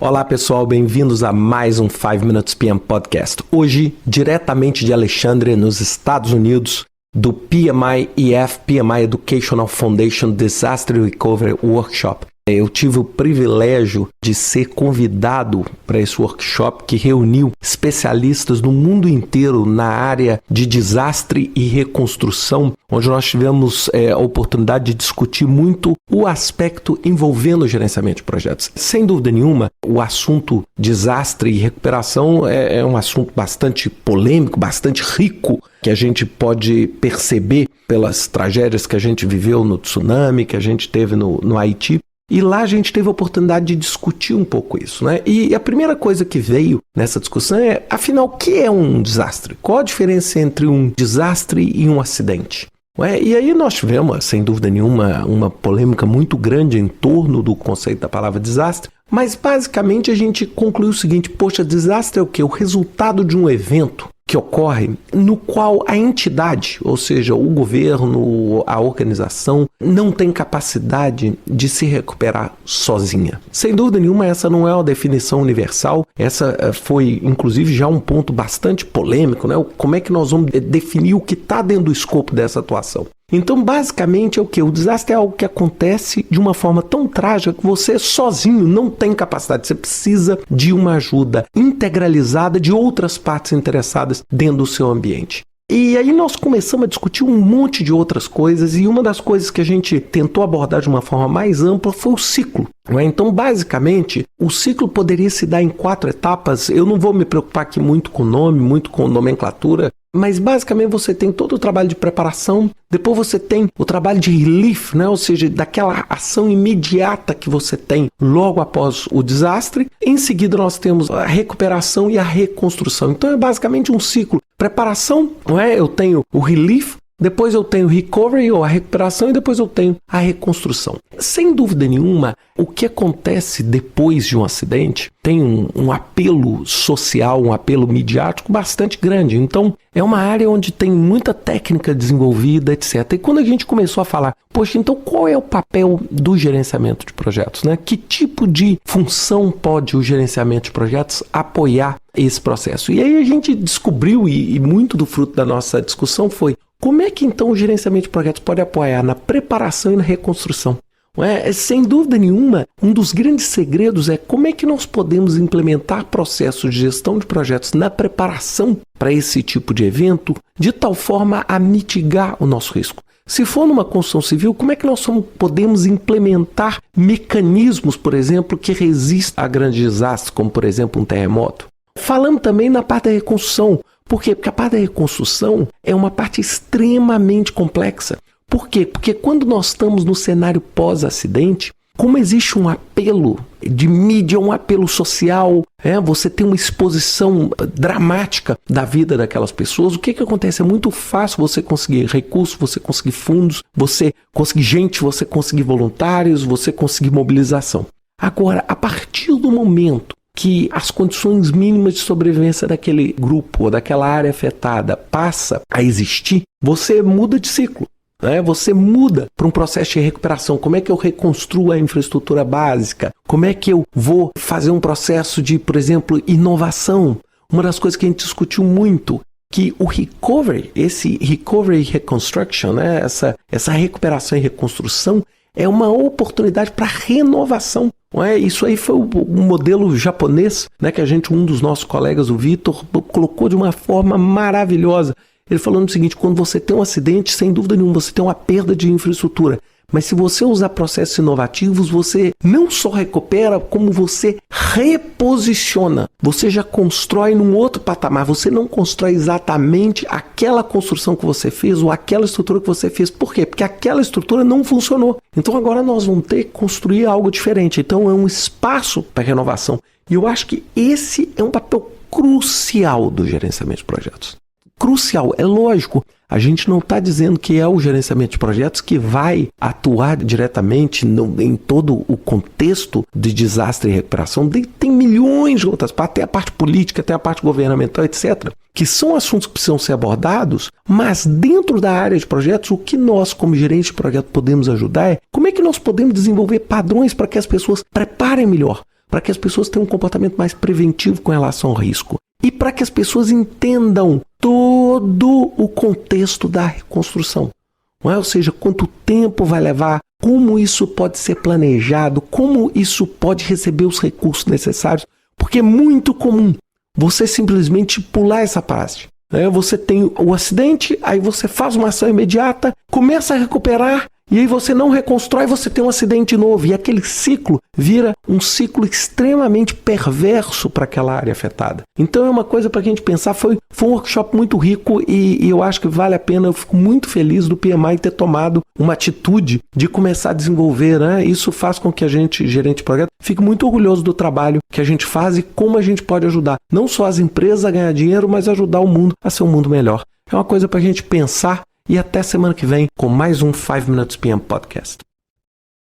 Olá pessoal, bem-vindos a mais um 5 Minutes PM Podcast. Hoje, diretamente de Alexandria, nos Estados Unidos, do PMI-EF, PMI Educational Foundation Disaster Recovery Workshop. Eu tive o privilégio de ser convidado para esse workshop que reuniu especialistas do mundo inteiro na área de desastre e reconstrução, onde nós tivemos a oportunidade de discutir muito o aspecto envolvendo o gerenciamento de projetos. Sem dúvida nenhuma, o assunto desastre e recuperação é um assunto bastante polêmico, bastante rico, que a gente pode perceber pelas tragédias que a gente viveu no tsunami, que a gente teve no Haiti. E lá a gente teve a oportunidade de discutir um pouco isso, né? E a primeira coisa que veio nessa discussão é, afinal, o que é um desastre? Qual a diferença entre um desastre e um acidente? E aí nós tivemos, sem dúvida nenhuma, uma polêmica muito grande em torno do conceito da palavra desastre, mas basicamente a gente concluiu o seguinte: poxa, desastre é o quê? O resultado de um evento que ocorre no qual a entidade, ou seja, o governo, a organização, não tem capacidade de se recuperar sozinha. Sem dúvida nenhuma, essa não é uma definição universal, essa foi, inclusive, já um ponto bastante polêmico, né? Como é que nós vamos definir o que está dentro do escopo dessa atuação? Então, basicamente, é o quê? O desastre é algo que acontece de uma forma tão trágica que você sozinho não tem capacidade. Você precisa de uma ajuda integralizada de outras partes interessadas dentro do seu ambiente. E aí nós começamos a discutir um monte de outras coisas, e uma das coisas que a gente tentou abordar de uma forma mais ampla foi o ciclo. Então, basicamente, o ciclo poderia se dar em 4 etapas. Eu não vou me preocupar aqui muito com nome, muito com nomenclatura, mas basicamente você tem todo o trabalho de preparação, depois você tem o trabalho de relief, né? Ou seja, daquela ação imediata que você tem logo após o desastre. Em seguida nós temos a recuperação e a reconstrução. Então é basicamente um ciclo. Preparação, eu tenho o relief, depois eu tenho o recovery ou a recuperação e depois eu tenho a reconstrução. Sem dúvida nenhuma, o que acontece depois de um acidente tem um apelo social, um apelo midiático bastante grande. Então, é uma área onde tem muita técnica desenvolvida, etc. E quando a gente começou a falar, poxa, então qual é o papel do gerenciamento de projetos, né? Que tipo de função pode o gerenciamento de projetos apoiar esse processo? E aí a gente descobriu, e muito do fruto da nossa discussão foi, como é que então o gerenciamento de projetos pode apoiar na preparação e na reconstrução? Sem dúvida nenhuma, um dos grandes segredos é como é que nós podemos implementar processos de gestão de projetos na preparação para esse tipo de evento, de tal forma a mitigar o nosso risco. Se for numa construção civil, como é que nós podemos implementar mecanismos, por exemplo, que resistam a grandes desastres, como por exemplo um terremoto? Falando também na parte da reconstrução. Por quê? Porque a parte da reconstrução é uma parte extremamente complexa. Por quê? Porque quando nós estamos no cenário pós-acidente, como existe um apelo de mídia, um apelo social, você tem uma exposição dramática da vida daquelas pessoas, o que acontece? É muito fácil você conseguir recursos, você conseguir fundos, você conseguir gente, você conseguir voluntários, você conseguir mobilização. Agora, a partir do momento que as condições mínimas de sobrevivência daquele grupo ou daquela área afetada passa a existir, você muda de ciclo. Você muda para um processo de recuperação. Como é que eu reconstruo a infraestrutura básica? Como é que eu vou fazer um processo de, por exemplo, inovação? Uma das coisas que a gente discutiu muito, que o recovery, esse recovery reconstruction, essa recuperação e reconstrução, é uma oportunidade para renovação. Isso aí foi um modelo japonês, que um dos nossos colegas, o Vitor, colocou de uma forma maravilhosa. Ele falando o seguinte: quando você tem um acidente, sem dúvida nenhuma, você tem uma perda de infraestrutura. Mas se você usar processos inovativos, você não só recupera, como você reposiciona. Você já constrói num outro patamar. Você não constrói exatamente aquela construção que você fez ou aquela estrutura que você fez. Por quê? Porque aquela estrutura não funcionou. Então agora nós vamos ter que construir algo diferente. Então é um espaço para renovação. E eu acho que esse é um papel crucial do gerenciamento de projetos. Crucial, é lógico, a gente não está dizendo que é o gerenciamento de projetos que vai atuar diretamente em todo o contexto de desastre e recuperação. Tem milhões de outras partes, tem a parte política, tem a parte governamental, etc., que são assuntos que precisam ser abordados, mas dentro da área de projetos, o que nós, como gerentes de projeto, podemos ajudar é como é que nós podemos desenvolver padrões para que as pessoas preparem melhor. para que as pessoas tenham um comportamento mais preventivo com relação ao risco. E para que as pessoas entendam todo o contexto da reconstrução. Não é? Ou seja, quanto tempo vai levar, como isso pode ser planejado, como isso pode receber os recursos necessários, porque é muito comum você simplesmente pular essa parte. Você tem o acidente, aí você faz uma ação imediata, começa a recuperar, e aí você não reconstrói, você tem um acidente novo. E aquele ciclo vira um ciclo extremamente perverso para aquela área afetada. Então é uma coisa para a gente pensar, foi um workshop muito rico e eu acho que vale a pena, eu fico muito feliz do PMI ter tomado uma atitude de começar a desenvolver, né? Isso faz com que a gente, gerente de projeto, fique muito orgulhoso do trabalho que a gente faz e como a gente pode ajudar, não só as empresas a ganhar dinheiro, mas ajudar o mundo a ser um mundo melhor. É uma coisa para a gente pensar. E até semana que vem com mais um 5 Minutes PM Podcast.